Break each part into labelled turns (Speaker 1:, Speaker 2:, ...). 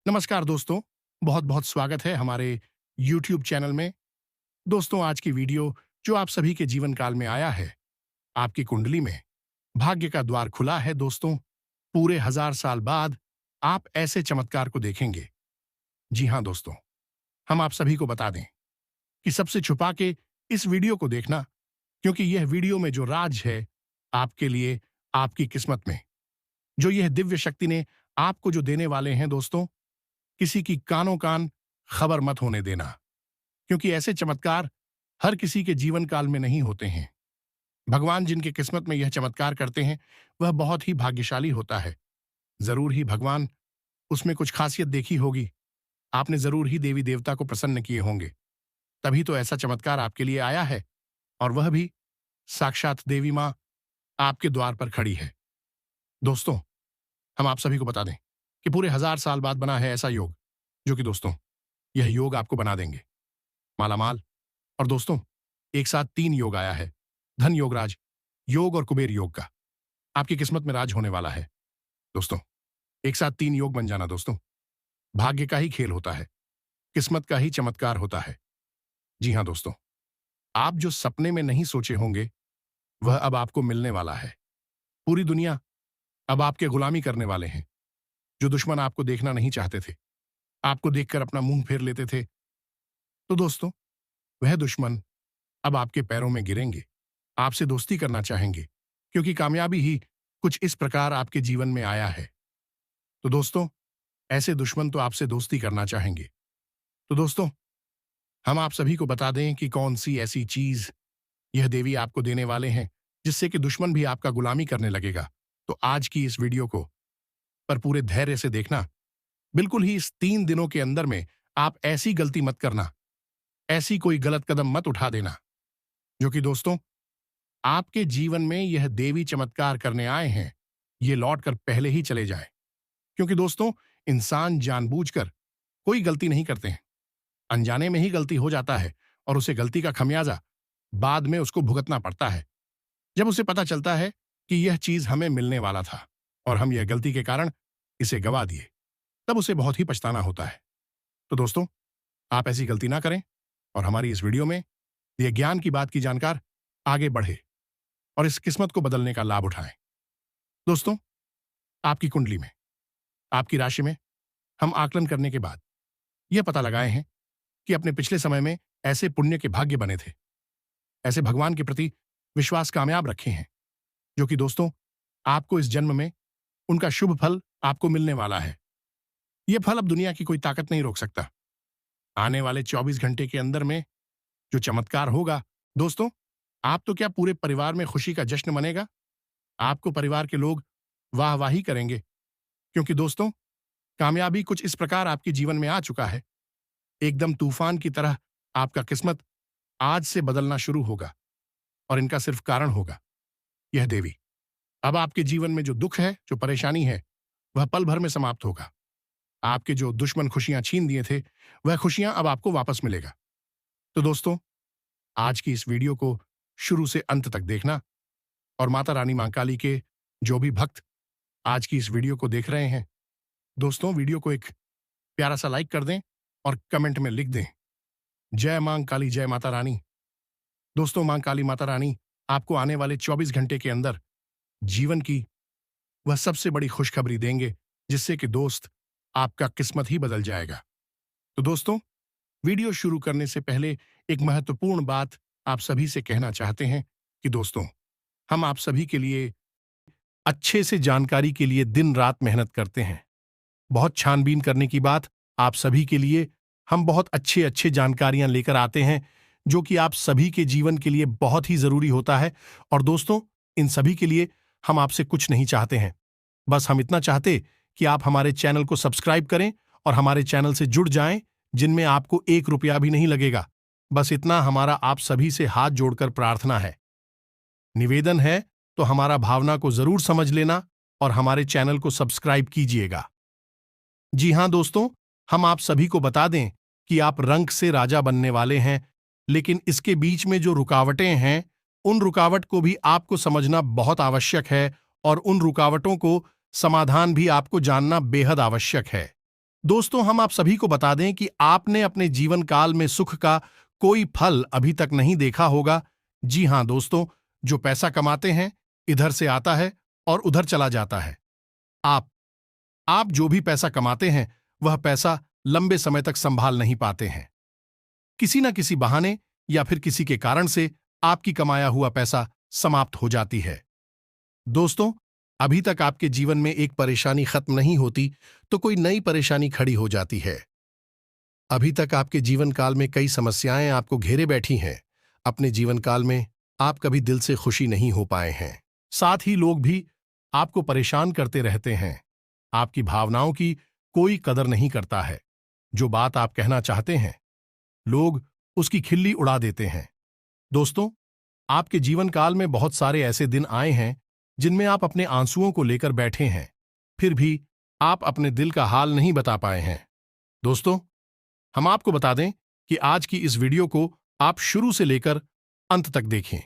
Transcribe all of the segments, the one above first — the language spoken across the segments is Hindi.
Speaker 1: नमस्कार दोस्तों, बहुत बहुत स्वागत है हमारे YouTube चैनल में। दोस्तों, आज की वीडियो जो आप सभी के जीवन काल में आया है, आपकी कुंडली में भाग्य का द्वार खुला है दोस्तों। पूरे 1000 साल बाद आप ऐसे चमत्कार को देखेंगे। जी हाँ दोस्तों, हम आप सभी को बता दें कि सबसे छुपा के इस वीडियो को देखना, क्योंकि यह वीडियो में जो राज है आपके लिए, आपकी किस्मत में, जो यह दिव्य शक्ति ने आपको जो देने वाले हैं दोस्तों, किसी की कानों कान खबर मत होने देना, क्योंकि ऐसे चमत्कार हर किसी के जीवन काल में नहीं होते हैं। भगवान जिनके किस्मत में यह चमत्कार करते हैं, वह बहुत ही भाग्यशाली होता है। जरूर ही भगवान उसमें कुछ खासियत देखी होगी। आपने जरूर ही देवी देवता को प्रसन्न किए होंगे, तभी तो ऐसा चमत्कार आपके लिए आया है, और वह भी साक्षात देवी मां आपके द्वार पर खड़ी है। दोस्तों, हम आप सभी को बता दें कि पूरे 1000 साल बाद बना है ऐसा योग, जो कि दोस्तों यह योग आपको बना देंगे मालामाल। और दोस्तों, एक साथ 3 योग आया है, धन योग, राज योग और कुबेर योग का। आपकी किस्मत में राज होने वाला है दोस्तों। एक साथ 3 योग बन जाना दोस्तों, भाग्य का ही खेल होता है, किस्मत का ही चमत्कार होता है। जी हां दोस्तों, आप जो सपने में नहीं सोचे होंगे, वह अब आपको मिलने वाला है। पूरी दुनिया अब आपके गुलामी करने वाले हैं। जो दुश्मन आपको देखना नहीं चाहते थे, आपको देखकर अपना मुंह फेर लेते थे, तो दोस्तों वह दुश्मन अब आपके पैरों में गिरेंगे, आपसे दोस्ती करना चाहेंगे, क्योंकि कामयाबी ही कुछ इस प्रकार आपके जीवन में आया है। तो दोस्तों, ऐसे दुश्मन तो आपसे दोस्ती करना चाहेंगे। तो दोस्तों, हम आप सभी को बता दें कि कौन सी ऐसी चीज यह देवी आपको देने वाले हैं, जिससे कि दुश्मन भी आपका गुलामी करने लगेगा। तो आज की इस वीडियो को पर पूरे धैर्य से देखना। बिल्कुल ही इस 3 दिनों के अंदर में आप ऐसी गलती मत करना, ऐसी कोई गलत कदम मत उठा देना, जो कि दोस्तों आपके जीवन में यह देवी चमत्कार करने आए हैं, ये लौट कर पहले ही चले जाएं। क्योंकि दोस्तों, इंसान जानबूझकर कोई गलती नहीं करते हैं, अनजाने में ही गलती हो जाता है, और उसे गलती का खमियाजा बाद में उसको भुगतना पड़ता है, जब उसे पता चलता है कि यह चीज हमें मिलने वाला था और हम यह गलती के कारण इसे गवा दिए। तब उसे बहुत ही पछताना होता है। तो दोस्तों, आप ऐसी गलती ना करें, और हमारी इस वीडियो में यह ज्ञान की बात की जानकार आगे बढ़े और इस किस्मत को बदलने का लाभ उठाएं। दोस्तों, आपकी कुंडली में, आपकी राशि में हम आकलन करने के बाद यह पता लगाए हैं कि अपने पिछले समय में ऐसे पुण्य के भाग्य बने थे, ऐसे भगवान के प्रति विश्वास कामयाब रखे हैं, जो कि दोस्तों आपको इस जन्म में उनका शुभ फल आपको मिलने वाला है। यह फल अब दुनिया की कोई ताकत नहीं रोक सकता। आने वाले 24 घंटे के अंदर में जो चमत्कार होगा दोस्तों, आप तो क्या, पूरे परिवार में खुशी का जश्न मनेगा। आपको परिवार के लोग वाहवाही करेंगे, क्योंकि दोस्तों कामयाबी कुछ इस प्रकार आपके जीवन में आ चुका है। एकदम तूफान की तरह आपका किस्मत आज से बदलना शुरू होगा, और इनका सिर्फ कारण होगा यह देवी। अब आपके जीवन में जो दुख है, जो परेशानी है, वह पल भर में समाप्त होगा। आपके जो दुश्मन खुशियां छीन दिए थे, वह खुशियां अब आपको वापस मिलेगा। तो दोस्तों, आज की इस वीडियो को शुरू से अंत तक देखना, और माता रानी मां काली के जो भी भक्त आज की इस वीडियो को देख रहे हैं, दोस्तों वीडियो को एक प्यारा सा लाइक कर दें और कमेंट में लिख दें, जय मां काली, जय माता रानी। दोस्तों, मां काली माता रानी आपको आने वाले 24 घंटे के अंदर जीवन की वह सबसे बड़ी खुशखबरी देंगे, जिससे कि दोस्त आपका किस्मत ही बदल जाएगा। तो दोस्तों, वीडियो शुरू करने से पहले एक महत्वपूर्ण बात आप सभी से कहना चाहते हैं कि दोस्तों, हम आप सभी के लिए अच्छे से जानकारी के लिए दिन रात मेहनत करते हैं। बहुत छानबीन करने की बात, आप सभी के लिए हम बहुत अच्छे अच्छे जानकारियां लेकर आते हैं, जो कि आप सभी के जीवन के लिए बहुत ही जरूरी होता है। और दोस्तों, इन सभी के लिए हम आपसे कुछ नहीं चाहते हैं, बस हम इतना चाहते कि आप हमारे चैनल को सब्सक्राइब करें और हमारे चैनल से जुड़ जाएं, जिनमें आपको 1 रुपया भी नहीं लगेगा। बस इतना हमारा आप सभी से हाथ जोड़कर प्रार्थना है, निवेदन है। तो हमारा भावना को जरूर समझ लेना और हमारे चैनल को सब्सक्राइब कीजिएगा। जी हां दोस्तों, हम आप सभी को बता दें कि आप रंक से राजा बनने वाले हैं, लेकिन इसके बीच में जो रुकावटें हैं, उन रुकावट को भी आपको समझना बहुत आवश्यक है, और उन रुकावटों को समाधान भी आपको जानना बेहद आवश्यक है। दोस्तों, हम आप सभी को बता दें कि आपने अपने जीवन काल में सुख का कोई फल अभी तक नहीं देखा होगा। जी हां दोस्तों, जो पैसा कमाते हैं, इधर से आता है और उधर चला जाता है। आप आप जो भी पैसा कमाते हैं, वह पैसा लंबे समय तक संभाल नहीं पाते हैं। किसी न किसी बहाने या फिर किसी के कारण से आपकी कमाया हुआ पैसा समाप्त हो जाती है। दोस्तों, अभी तक आपके जीवन में एक परेशानी खत्म नहीं होती, तो कोई नई परेशानी खड़ी हो जाती है। अभी तक आपके जीवन काल में कई समस्याएं आपको घेरे बैठी हैं। अपने जीवन काल में आप कभी दिल से खुशी नहीं हो पाए हैं। साथ ही लोग भी आपको परेशान करते रहते हैं। आपकी भावनाओं की कोई कदर नहीं करता है। जो बात आप कहना चाहते हैं, लोग उसकी खिल्ली उड़ा देते हैं। दोस्तों, आपके जीवन काल में बहुत सारे ऐसे दिन आए हैं जिनमें आप अपने आंसुओं को लेकर बैठे हैं, फिर भी आप अपने दिल का हाल नहीं बता पाए हैं। दोस्तों, हम आपको बता दें कि आज की इस वीडियो को आप शुरू से लेकर अंत तक देखें।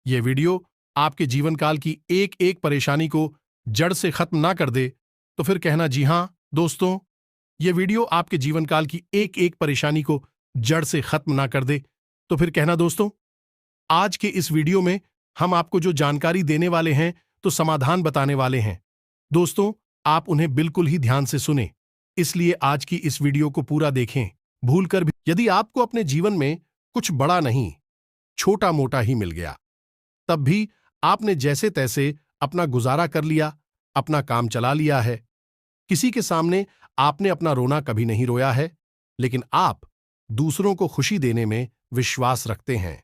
Speaker 1: यह वीडियो आपके जीवन काल की एक एक परेशानी को जड़ से खत्म ना कर दे, तो फिर कहना जी हां दोस्तों, यह वीडियो आपके जीवन काल की एक एक परेशानी को जड़ से खत्म ना कर दे, तो फिर कहना दोस्तों, आज के इस वीडियो में हम आपको जो जानकारी देने वाले हैं, तो समाधान बताने वाले हैं। दोस्तों, आप उन्हें बिल्कुल ही ध्यान से सुने, इसलिए आज की इस वीडियो को पूरा देखें। भूलकर भी यदि आपको अपने जीवन में कुछ बड़ा नहीं, छोटा मोटा ही मिल गया, तब भी आपने जैसे तैसे अपना गुजारा कर लिया, अपना काम चला लिया है। किसी के सामने आपने अपना रोना कभी नहीं रोया है, लेकिन आप दूसरों को खुशी देने में विश्वास रखते हैं।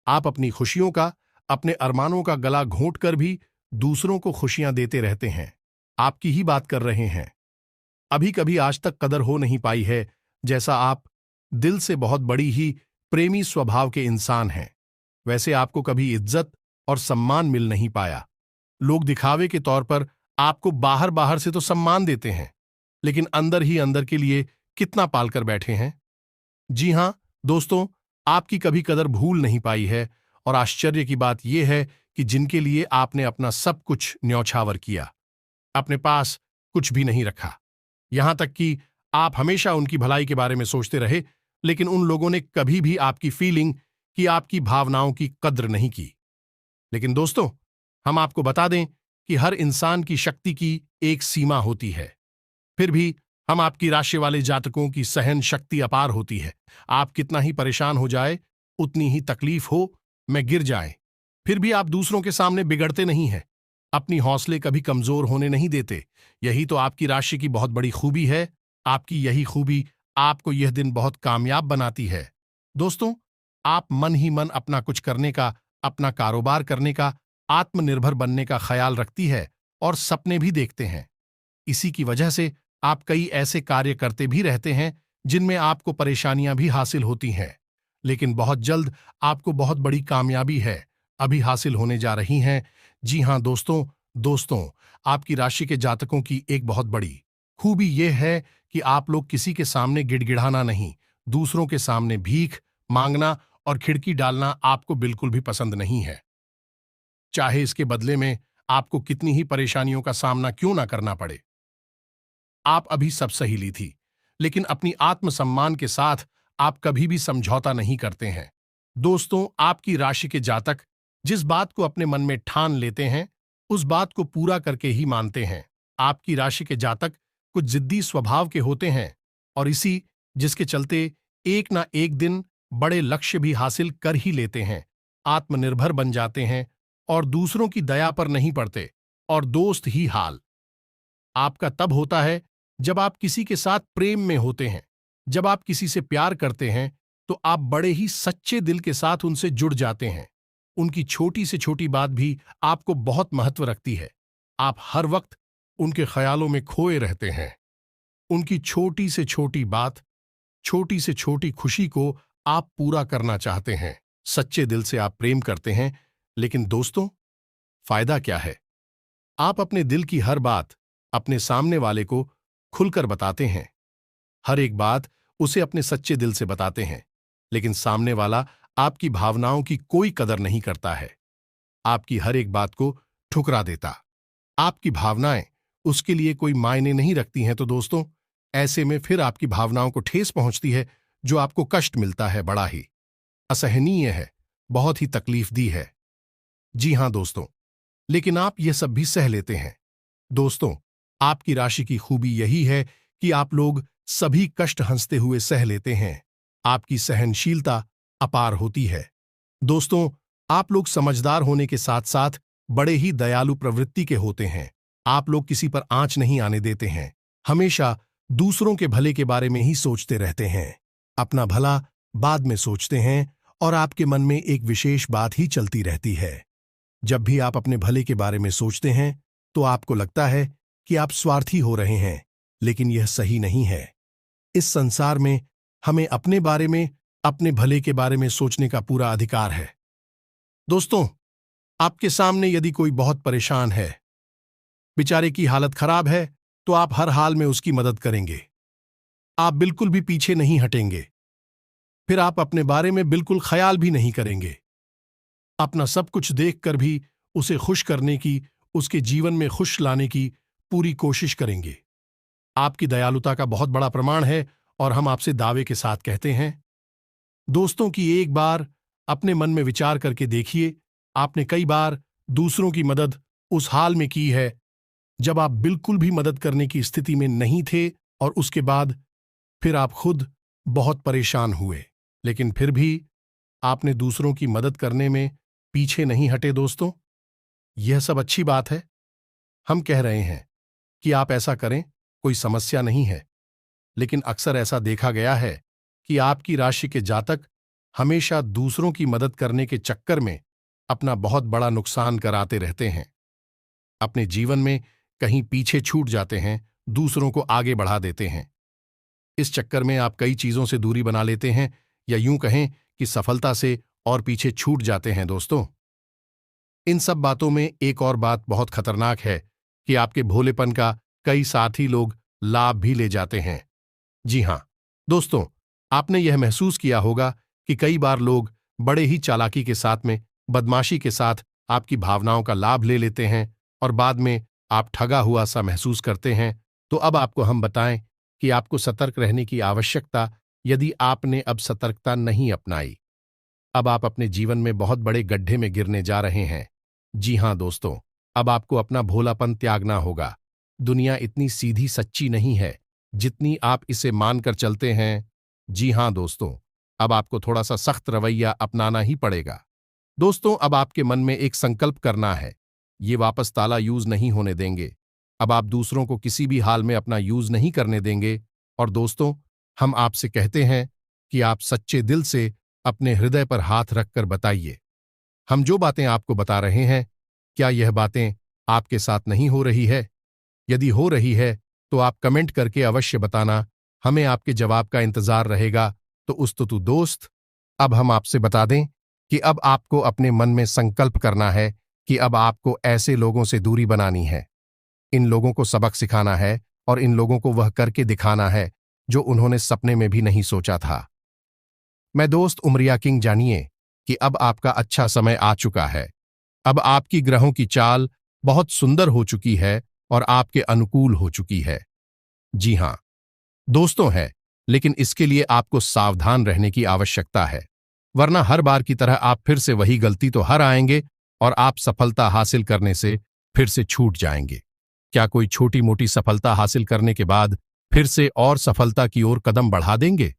Speaker 1: आप अपनी खुशियों का, अपने अरमानों का गला घोंट कर भी दूसरों को खुशियां देते रहते हैं। आपकी ही बात कर रहे हैं। अभी कभी आज तक कदर हो नहीं पाई है, जैसा आप दिल से बहुत बड़ी ही प्रेमी स्वभाव के इंसान हैं, वैसे आपको कभी इज्जत और सम्मान मिल नहीं पाया। लोग दिखावे के तौर पर आपको बाहर बाहर से तो सम्मान देते हैं, लेकिन अंदर ही अंदर के लिए कितना पालकर बैठे हैं। जी हां दोस्तों, आपकी कभी कदर भूल नहीं पाई है, और आश्चर्य की बात यह है कि जिनके लिए आपने अपना सब कुछ न्यौछावर किया, अपने पास कुछ भी नहीं रखा, यहां तक कि आप हमेशा उनकी भलाई के बारे में सोचते रहे, लेकिन उन लोगों ने कभी भी आपकी फीलिंग की, आपकी भावनाओं की कद्र नहीं की। लेकिन दोस्तों, हम आपको बता दें कि हर इंसान की शक्ति की एक सीमा होती है। फिर भी हम आपकी राशि वाले जातकों की सहन शक्ति अपार होती है। आप कितना ही परेशान हो जाए, उतनी ही तकलीफ हो, में गिर जाए, फिर भी आप दूसरों के सामने बिगड़ते नहीं हैं, अपनी हौसले कभी कमजोर होने नहीं देते। यही तो आपकी राशि की बहुत बड़ी खूबी है। आपकी यही खूबी आपको यह दिन बहुत कामयाब बनाती है। दोस्तों, आप मन ही मन अपना कुछ करने का, अपना कारोबार करने का, आत्मनिर्भर बनने का ख्याल रखती है और सपने भी देखते हैं। इसी की वजह से आप कई ऐसे कार्य करते भी रहते हैं जिनमें आपको परेशानियां भी हासिल होती हैं, लेकिन बहुत जल्द आपको बहुत बड़ी कामयाबी है अभी हासिल होने जा रही हैं। जी हां दोस्तों, आपकी राशि के जातकों की एक बहुत बड़ी खूबी यह है कि आप लोग किसी के सामने गिड़गिड़ाना नहीं, दूसरों के सामने भीख मांगना और खिड़की डालना आपको बिल्कुल भी पसंद नहीं है। चाहे इसके बदले में आपको कितनी ही परेशानियों का सामना क्यों ना करना पड़े। आप अभी सब सही ली थी, लेकिन अपनी आत्मसम्मान के साथ आप कभी भी समझौता नहीं करते हैं। दोस्तों, आपकी राशि के जातक जिस बात को अपने मन में ठान लेते हैं, उस बात को पूरा करके ही मानते हैं। आपकी राशि के जातक कुछ जिद्दी स्वभाव के होते हैं, और इसी जिसके चलते एक ना एक दिन बड़े लक्ष्य भी हासिल कर ही लेते हैं, आत्मनिर्भर बन जाते हैं और दूसरों की दया पर नहीं पड़ते। और दोस्त ही हाल आपका तब होता है जब आप किसी के साथ प्रेम में होते हैं। जब आप किसी से प्यार करते हैं, तो आप बड़े ही सच्चे दिल के साथ उनसे जुड़ जाते हैं। उनकी छोटी से छोटी बात भी आपको बहुत महत्व रखती है। आप हर वक्त उनके ख्यालों में खोए रहते हैं। उनकी छोटी से छोटी बात, छोटी से छोटी खुशी को आप पूरा करना चाहते हैं। सच्चे दिल से आप प्रेम करते हैं, लेकिन दोस्तों, फायदा क्या है? आप अपने दिल की हर बात अपने सामने वाले को खुलकर बताते हैं। हर एक बात उसे अपने सच्चे दिल से बताते हैं, लेकिन सामने वाला आपकी भावनाओं की कोई कदर नहीं करता है। आपकी हर एक बात को ठुकरा देता। आपकी भावनाएं उसके लिए कोई मायने नहीं रखती हैं। तो दोस्तों, ऐसे में फिर आपकी भावनाओं को ठेस पहुंचती है, जो आपको कष्ट मिलता है बड़ा ही असहनीय है, बहुत ही तकलीफदी है। जी हां दोस्तों, लेकिन आप यह सब भी सह लेते हैं। दोस्तों, आपकी राशि की खूबी यही है कि आप लोग सभी कष्ट हंसते हुए सह लेते हैं। आपकी सहनशीलता अपार होती है। दोस्तों, आप लोग समझदार होने के साथ साथ बड़े ही दयालु प्रवृत्ति के होते हैं। आप लोग किसी पर आंच नहीं आने देते हैं। हमेशा दूसरों के भले के बारे में ही सोचते रहते हैं। अपना भला बाद में सोचते हैं और आपके मन में एक विशेष बात ही चलती रहती है। जब भी आप अपने भले के बारे में सोचते हैं तो आपको लगता है कि आप स्वार्थी हो रहे हैं, लेकिन यह सही नहीं है। इस संसार में हमें अपने बारे में, अपने भले के बारे में सोचने का पूरा अधिकार है। दोस्तों, आपके सामने यदि कोई बहुत परेशान है, बेचारे की हालत खराब है, तो आप हर हाल में उसकी मदद करेंगे। आप बिल्कुल भी पीछे नहीं हटेंगे। फिर आप अपने बारे में बिल्कुल ख्याल भी नहीं करेंगे। अपना सब कुछ देखकर भी उसे खुश करने की, उसके जीवन में खुश लाने की पूरी कोशिश करेंगे। आपकी दयालुता का बहुत बड़ा प्रमाण है और हम आपसे दावे के साथ कहते हैं दोस्तों कि एक बार अपने मन में विचार करके देखिए, आपने कई बार दूसरों की मदद उस हाल में की है जब आप बिल्कुल भी मदद करने की स्थिति में नहीं थे, और उसके बाद फिर आप खुद बहुत परेशान हुए, लेकिन फिर भी आपने दूसरों की मदद करने में पीछे नहीं हटे। दोस्तों, यह सब अच्छी बात है। हम कह रहे हैं कि आप ऐसा करें, कोई समस्या नहीं है, लेकिन अक्सर ऐसा देखा गया है कि आपकी राशि के जातक हमेशा दूसरों की मदद करने के चक्कर में अपना बहुत बड़ा नुकसान कराते रहते हैं। अपने जीवन में कहीं पीछे छूट जाते हैं, दूसरों को आगे बढ़ा देते हैं। इस चक्कर में आप कई चीजों से दूरी बना लेते हैं, या यूं कहें कि सफलता से और पीछे छूट जाते हैं। दोस्तों, इन सब बातों में एक और बात बहुत खतरनाक है कि आपके भोलेपन का कई साथी लोग लाभ भी ले जाते हैं। जी हां दोस्तों, आपने यह महसूस किया होगा कि कई बार लोग बड़े ही चालाकी के साथ में, बदमाशी के साथ आपकी भावनाओं का लाभ ले लेते हैं और बाद में आप ठगा हुआ सा महसूस करते हैं। तो अब आपको हम बताएं कि आपको सतर्क रहने की आवश्यकता, यदि आपने अब सतर्कता नहीं अपनाई, अब आप अपने जीवन में बहुत बड़े गड्ढे में गिरने जा रहे हैं। जी हां दोस्तों, अब आपको अपना भोलापन त्यागना होगा। दुनिया इतनी सीधी सच्ची नहीं है जितनी आप इसे मानकर चलते हैं। जी हां दोस्तों, अब आपको थोड़ा सा सख्त रवैया अपनाना ही पड़ेगा। दोस्तों, अब आपके मन में एक संकल्प करना है, ये वापस ताला यूज नहीं होने देंगे। अब आप दूसरों को किसी भी हाल में अपना यूज नहीं करने देंगे। और दोस्तों, हम आपसे कहते हैं कि आप सच्चे दिल से अपने हृदय पर हाथ रखकर बताइए, हम जो बातें आपको बता रहे हैं, क्या यह बातें आपके साथ नहीं हो रही है? यदि हो रही है तो आप कमेंट करके अवश्य बताना, हमें आपके जवाब का इंतजार रहेगा। तो उस्तुतु दोस्त, अब हम आपसे बता दें कि अब आपको अपने मन में संकल्प करना है कि अब आपको ऐसे लोगों से दूरी बनानी है। इन लोगों को सबक सिखाना है और इन लोगों को वह करके दिखाना है जो उन्होंने सपने में भी नहीं सोचा था। मैं दोस्त उमरिया किंग, जानिए कि अब आपका अच्छा समय आ चुका है। अब आपकी ग्रहों की चाल बहुत सुंदर हो चुकी है और आपके अनुकूल हो चुकी है। जी हां दोस्तों, है, लेकिन इसके लिए आपको सावधान रहने की आवश्यकता है, वरना हर बार की तरह आप फिर से वही गलती तो हर आएंगे और आप सफलता हासिल करने से फिर से छूट जाएंगे। क्या कोई छोटी मोटी सफलता हासिल करने के बाद फिर से और सफलता की ओर कदम बढ़ा देंगे?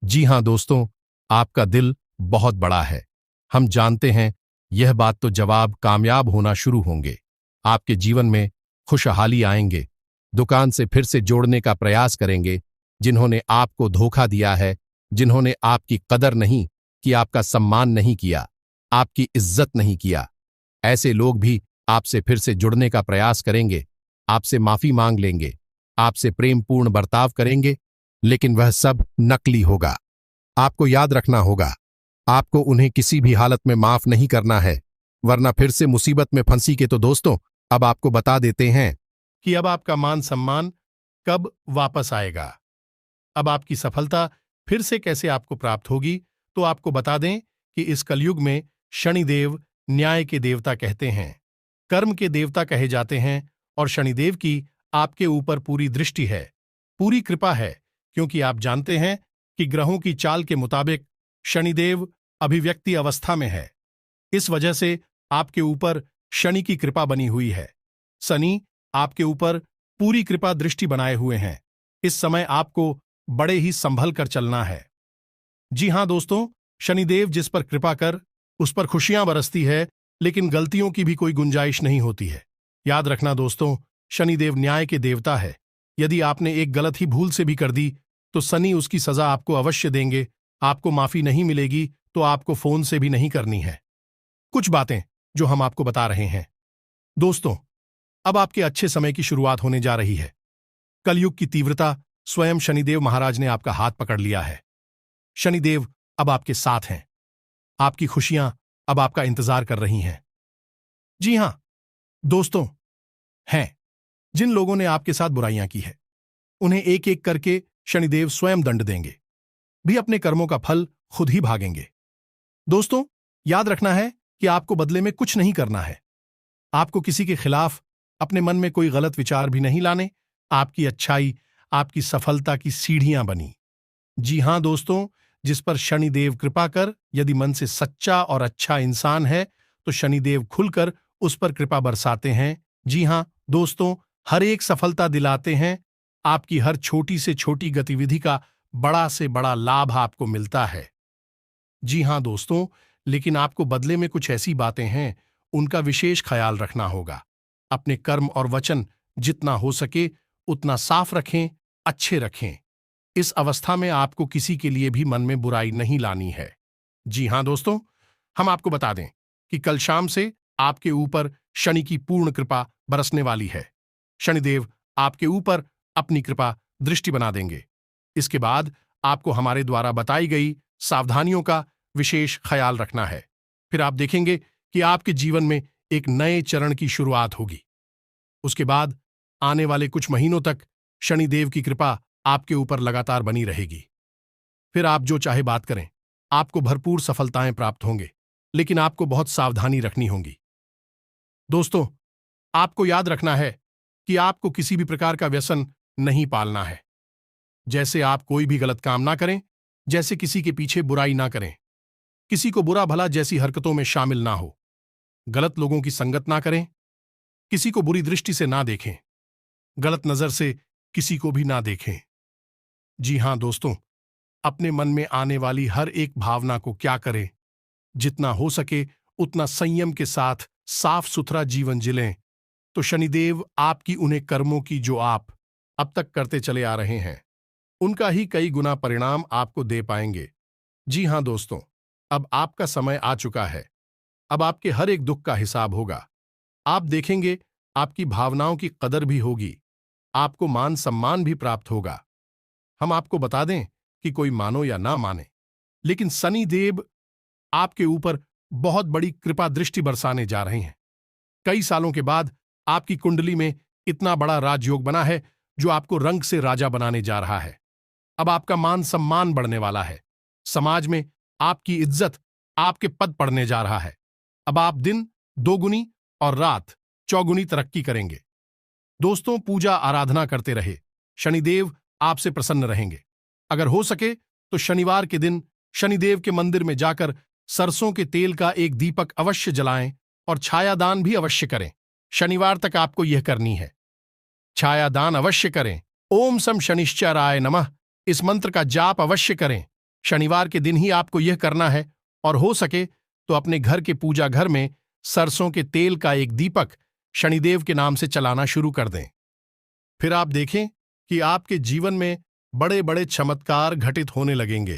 Speaker 1: जी हां दोस्तों, आपका दिल बहुत बड़ा है। हम जानते हैं यह बात, तो जवाब कामयाब होना शुरू होंगे। आपके जीवन में खुशहाली आएंगे। दुकान से फिर से जोड़ने का प्रयास करेंगे। जिन्होंने आपको धोखा दिया है, जिन्होंने आपकी कदर नहीं की, आपका सम्मान नहीं किया, आपकी इज्जत नहीं किया, ऐसे लोग भी आपसे फिर से जुड़ने का प्रयास करेंगे, आपसे माफी मांग लेंगे, आपसे प्रेमपूर्ण बर्ताव करेंगे, लेकिन वह सब नकली होगा। आपको याद रखना होगा, आपको उन्हें किसी भी हालत में माफ नहीं करना है, वरना फिर से मुसीबत में फंसी के। तो दोस्तों, अब आपको बता देते हैं कि अब आपका मान सम्मान कब वापस आएगा, अब आपकी सफलता फिर से कैसे आपको प्राप्त होगी। तो आपको बता दें कि इस कलयुग में शनिदेव न्याय के देवता कहते हैं, कर्म के देवता कहे जाते हैं, और शनिदेव की आपके ऊपर पूरी दृष्टि है। पूरी कृपा है, क्योंकि आप जानते हैं कि ग्रहों की चाल के मुताबिक शनिदेव अभिव्यक्ति अवस्था में है। इस वजह से आपके ऊपर शनि की कृपा बनी हुई है। शनि आपके ऊपर पूरी कृपा दृष्टि बनाए हुए हैं। इस समय आपको बड़े ही संभल कर चलना है। जी हां दोस्तों, शनिदेव जिस पर कृपा कर उस पर खुशियां बरसती है, लेकिन गलतियों की भी कोई गुंजाइश नहीं होती है। याद रखना दोस्तों, शनिदेव न्याय के देवता है। यदि आपने एक गलत ही भूल से भी कर दी तो शनि उसकी सजा आपको अवश्य देंगे। आपको माफी नहीं मिलेगी तो आपको फोन से भी नहीं करनी है। कुछ बातें जो हम आपको बता रहे हैं दोस्तों, अब आपके अच्छे समय की शुरुआत होने जा रही है। कलयुग की तीव्रता स्वयं शनिदेव महाराज ने आपका हाथ पकड़ लिया है। शनिदेव अब आपके साथ हैं। आपकी खुशियां अब आपका इंतजार कर रही हैं। जी हां दोस्तों, हैं जिन लोगों ने आपके साथ बुराइयां की है, उन्हें एक एक करके शनिदेव स्वयं दंड देंगे, भी अपने कर्मों का फल खुद ही भागेंगे। दोस्तों, याद रखना है कि आपको बदले में कुछ नहीं करना है। आपको किसी के खिलाफ अपने मन में कोई गलत विचार भी नहीं लाने। आपकी अच्छाई आपकी सफलता की सीढ़ियां बनी। जी हां दोस्तों, जिस पर शनिदेव कृपा कर यदि मन से सच्चा और अच्छा इंसान है तो शनिदेव खुलकर उस पर कृपा बरसाते हैं। जी हां दोस्तों, हर एक सफलता दिलाते हैं। आपकी हर छोटी से छोटी गतिविधि का बड़ा से बड़ा लाभ आपको मिलता है। जी हां दोस्तों, लेकिन आपको बदले में कुछ ऐसी बातें हैं, उनका विशेष ख्याल रखना होगा। अपने कर्म और वचन जितना हो सके उतना साफ रखें, अच्छे रखें। इस अवस्था में आपको किसी के लिए भी मन में बुराई नहीं लानी है। जी हां दोस्तों, हम आपको बता दें कि कल शाम से आपके ऊपर शनि की पूर्ण कृपा बरसने वाली है। शनिदेव आपके ऊपर अपनी कृपा दृष्टि बना देंगे। इसके बाद आपको हमारे द्वारा बताई गई सावधानियों का विशेष ख्याल रखना है। फिर आप देखेंगे कि आपके जीवन में एक नए चरण की शुरुआत होगी। उसके बाद आने वाले कुछ महीनों तक शनिदेव की कृपा आपके ऊपर लगातार बनी रहेगी। फिर आप जो चाहे बात करें, आपको भरपूर सफलताएं प्राप्त होंगे, लेकिन आपको बहुत सावधानी रखनी होगी। दोस्तों, आपको याद रखना है कि आपको किसी भी प्रकार का व्यसन नहीं पालना है। जैसे आप कोई भी गलत काम ना करें, जैसे किसी के पीछे बुराई ना करें, किसी को बुरा भला जैसी हरकतों में शामिल ना हो, गलत लोगों की संगत ना करें, किसी को बुरी दृष्टि से ना देखें, गलत नजर से किसी को भी ना देखें। जी हां दोस्तों, अपने मन में आने वाली हर एक भावना को क्या करें, जितना हो सके उतना संयम के साथ साफ सुथरा जीवन जिलें, तो शनिदेव आपकी उन्हें कर्मों की जो आप अब तक करते चले आ रहे हैं, उनका ही कई गुना परिणाम आपको दे पाएंगे। जी हां दोस्तों, अब आपका समय आ चुका है। अब आपके हर एक दुख का हिसाब होगा। आप देखेंगे आपकी भावनाओं की कदर भी होगी, आपको मान सम्मान भी प्राप्त होगा। हम आपको बता दें कि कोई मानो या ना माने, लेकिन शनि देव आपके ऊपर बहुत बड़ी कृपा दृष्टि बरसाने जा रहे हैं। कई सालों के बाद आपकी कुंडली में इतना बड़ा राजयोग बना है जो आपको रंग से राजा बनाने जा रहा है। अब आपका मान सम्मान बढ़ने वाला है। समाज में आपकी इज्जत आपके पद पड़ने जा रहा है। अब आप दिन दोगुनी और रात चौगुनी तरक्की करेंगे। दोस्तों, पूजा आराधना करते रहे, शनिदेव आपसे प्रसन्न रहेंगे। अगर हो सके तो शनिवार के दिन शनिदेव के मंदिर में जाकर सरसों के तेल का एक दीपक अवश्य जलाएं और छायादान भी अवश्य करें। शनिवार तक आपको यह करनी है। छायादान अवश्य करें। ओम सम शनिश्चराय नमः इस मंत्र का जाप अवश्य करें। शनिवार के दिन ही आपको यह करना है और हो सके तो अपने घर के पूजा घर में सरसों के तेल का एक दीपक शनिदेव के नाम से चलाना शुरू कर दें। फिर आप देखें कि आपके जीवन में बड़े बड़े चमत्कार घटित होने लगेंगे।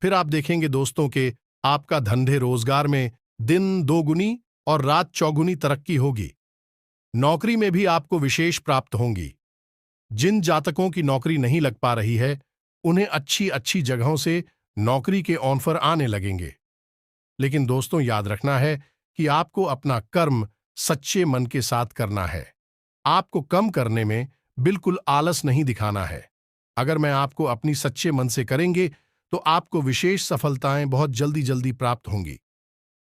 Speaker 1: फिर आप देखेंगे दोस्तों के आपका धंधे रोजगार में दिन दोगुनी और रात चौगुनी तरक्की होगी। नौकरी में भी आपको विशेष प्राप्त होंगी। जिन जातकों की नौकरी नहीं लग पा रही है, उन्हें अच्छी अच्छी जगहों से नौकरी के ऑफर आने लगेंगे। लेकिन दोस्तों, याद रखना है कि आपको अपना कर्म सच्चे मन के साथ करना है। आपको कम करने में बिल्कुल आलस नहीं दिखाना है। अगर मैं आपको अपनी सच्चे मन से करेंगे तो आपको विशेष सफलताएं बहुत जल्दी जल्दी प्राप्त होंगी।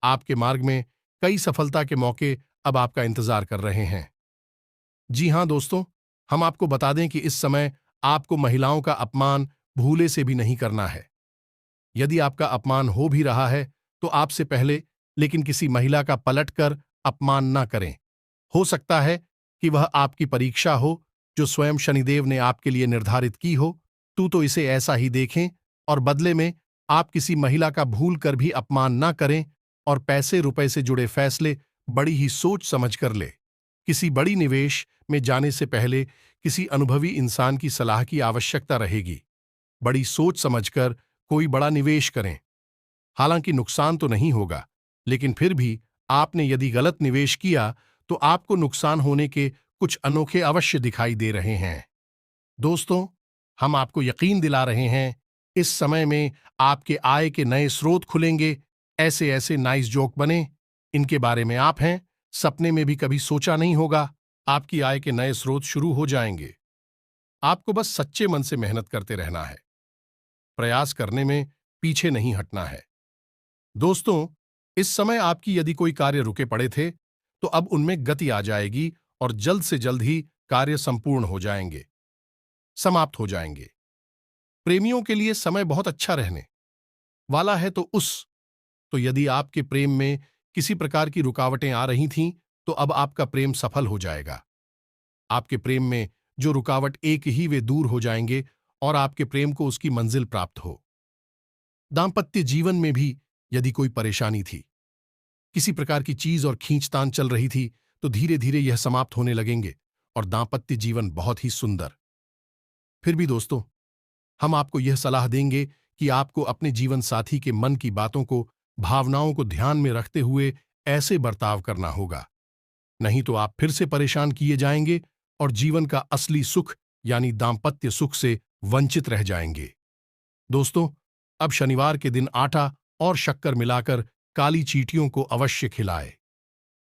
Speaker 1: आपके मार्ग में कई सफलता के मौके अब आपका इंतजार कर रहे हैं। जी हां दोस्तों, हम आपको बता दें कि इस समय आपको महिलाओं का अपमान भूले से भी नहीं करना है। यदि आपका अपमान हो भी रहा है तो आपसे पहले लेकिन किसी महिला का पलटकर अपमान ना करें। हो सकता है कि वह आपकी परीक्षा हो जो स्वयं शनिदेव ने आपके लिए निर्धारित की हो। तो इसे ऐसा ही देखें और बदले में आप किसी महिला का भूल कर भी अपमान ना करें और पैसे रुपए से जुड़े फैसले बड़ी ही सोच समझ कर ले। किसी बड़ी निवेश में जाने से पहले किसी अनुभवी इंसान की सलाह की आवश्यकता रहेगी। बड़ी सोच समझकर कोई बड़ा निवेश करें। हालांकि नुकसान तो नहीं होगा, लेकिन फिर भी आपने यदि गलत निवेश किया तो आपको नुकसान होने के कुछ अनोखे अवश्य दिखाई दे रहे हैं। दोस्तों, हम आपको यकीन दिला रहे हैं, इस समय में आपके आय के नए स्रोत खुलेंगे। ऐसे ऐसे नाइस जोक बने, इनके बारे में आप हैं सपने में भी कभी सोचा नहीं होगा। आपकी आय के नए स्रोत शुरू हो जाएंगे। आपको बस सच्चे मन से मेहनत करते रहना है, प्रयास करने में पीछे नहीं हटना है। दोस्तों, इस समय आपकी यदि कोई कार्य रुके पड़े थे तो अब उनमें गति आ जाएगी और जल्द से जल्द ही कार्य संपूर्ण हो जाएंगे, समाप्त हो जाएंगे। प्रेमियों के लिए समय बहुत अच्छा रहने वाला है। तो यदि आपके प्रेम में किसी प्रकार की रुकावटें आ रही थीं तो अब आपका प्रेम सफल हो जाएगा। आपके प्रेम में जो रुकावट एक ही वे दूर हो जाएंगे और आपके प्रेम को उसकी मंजिल प्राप्त हो। दांपत्य जीवन में भी यदि कोई परेशानी थी, किसी प्रकार की चीज और खींचतान चल रही थी तो धीरे धीरे यह समाप्त होने लगेंगे और दांपत्य जीवन बहुत ही सुंदर। फिर भी दोस्तों, हम आपको यह सलाह देंगे कि आपको अपने जीवन साथी के मन की बातों को, भावनाओं को ध्यान में रखते हुए ऐसे बर्ताव करना होगा, नहीं तो आप फिर से परेशान किए जाएंगे और जीवन का असली सुख यानी दांपत्य सुख से वंचित रह जाएंगे। दोस्तों, अब शनिवार के दिन आटा और शक्कर मिलाकर काली चींटियों को अवश्य खिलाए।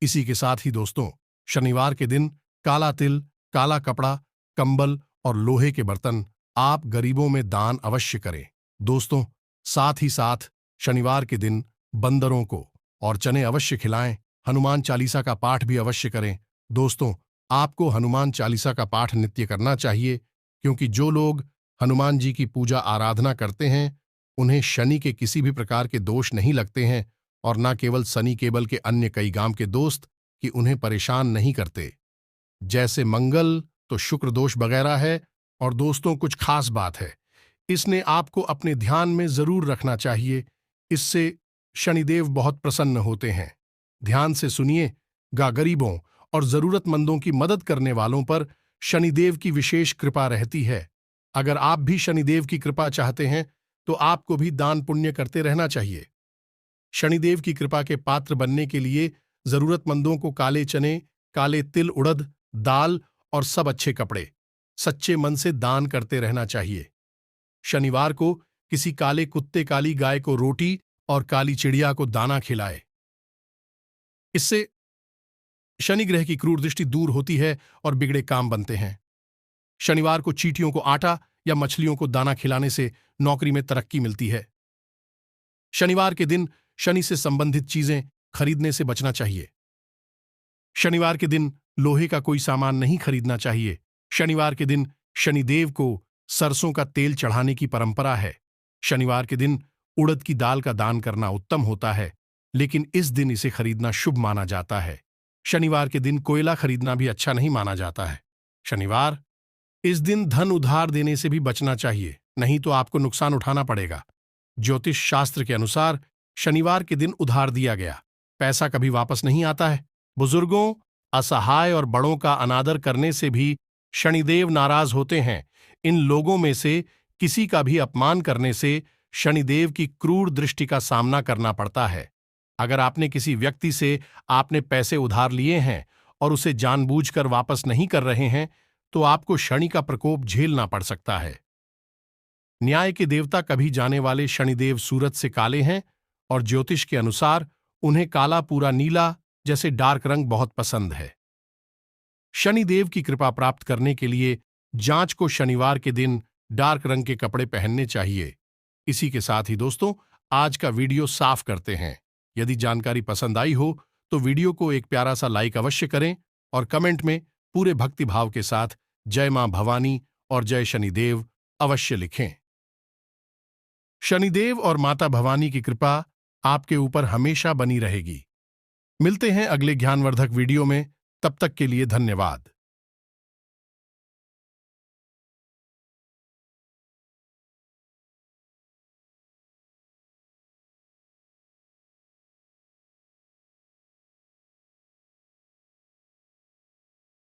Speaker 1: इसी के साथ ही दोस्तों, शनिवार के दिन काला तिल, काला कपड़ा, कंबल और लोहे के बर्तन आप गरीबों में दान अवश्य करें। दोस्तों, साथ ही साथ शनिवार के दिन बंदरों को और चने अवश्य खिलाएं। हनुमान चालीसा का पाठ भी अवश्य करें। दोस्तों, आपको हनुमान चालीसा का पाठ नित्य करना चाहिए, क्योंकि जो लोग हनुमान जी की पूजा आराधना करते हैं उन्हें शनि के किसी भी प्रकार के दोष नहीं लगते हैं, और न केवल शनि केबल के अन्य कई गांव के दोस्त कि उन्हें परेशान नहीं करते। जैसे मंगल तो शुक्र दोष वगैरह है। और दोस्तों, कुछ खास बात है, इसने आपको अपने ध्यान में जरूर रखना चाहिए। इससे शनिदेव बहुत प्रसन्न होते हैं। ध्यान से सुनिए, गरीबों और जरूरतमंदों की मदद करने वालों पर शनिदेव की विशेष कृपा रहती है। अगर आप भी शनिदेव की कृपा चाहते हैं तो आपको भी दान पुण्य करते रहना चाहिए। शनिदेव की कृपा के पात्र बनने के लिए जरूरतमंदों को काले चने, काले तिल, उड़द दाल और सब अच्छे कपड़े सच्चे मन से दान करते रहना चाहिए। शनिवार को किसी काले कुत्ते, काली गाय को रोटी और काली चिड़िया को दाना खिलाए। इससे शनि ग्रह की क्रूर दृष्टि दूर होती है और बिगड़े काम बनते हैं। शनिवार को चींटियों को आटा या मछलियों को दाना खिलाने से नौकरी में तरक्की मिलती है। शनिवार के दिन शनि से संबंधित चीजें खरीदने से बचना चाहिए। शनिवार के दिन लोहे का कोई सामान नहीं खरीदना चाहिए। शनिवार के दिन शनिदेव को सरसों का तेल चढ़ाने की परंपरा है। शनिवार के दिन उड़द की दाल का दान करना उत्तम होता है, लेकिन इस दिन इसे खरीदना शुभ माना जाता है। शनिवार के दिन कोयला खरीदना भी अच्छा नहीं माना जाता है। शनिवार, इस दिन धन उधार देने से भी बचना चाहिए, नहीं तो आपको नुकसान उठाना पड़ेगा। ज्योतिष शास्त्र के अनुसार शनिवार के दिन उधार दिया गया पैसा कभी वापस नहीं आता है। बुजुर्गों, असहाय और बड़ों का अनादर करने से भी शनिदेव नाराज होते हैं। इन लोगों में से किसी का भी अपमान करने से शनिदेव की क्रूर दृष्टि का सामना करना पड़ता है। अगर आपने किसी व्यक्ति से आपने पैसे उधार लिए हैं और उसे जानबूझकर वापस नहीं कर रहे हैं तो आपको शनि का प्रकोप झेलना पड़ सकता है। न्याय के देवता कभी जाने वाले शनिदेव सूरज से काले हैं और ज्योतिष के अनुसार उन्हें काला, पूरा नीला जैसे डार्क रंग बहुत पसंद है। शनिदेव की कृपा प्राप्त करने के लिए जांच को शनिवार के दिन डार्क रंग के कपड़े पहनने चाहिए। इसी के साथ ही दोस्तों, आज का वीडियो साफ करते हैं। यदि जानकारी पसंद आई हो तो वीडियो को एक प्यारा सा लाइक अवश्य करें और कमेंट में पूरे भक्ति भाव के साथ जय मां भवानी और जय शनिदेव अवश्य लिखें। शनिदेव और माता भवानी की कृपा आपके ऊपर हमेशा बनी रहेगी। मिलते हैं अगले ज्ञानवर्धक वीडियो में, तब तक के लिए धन्यवाद।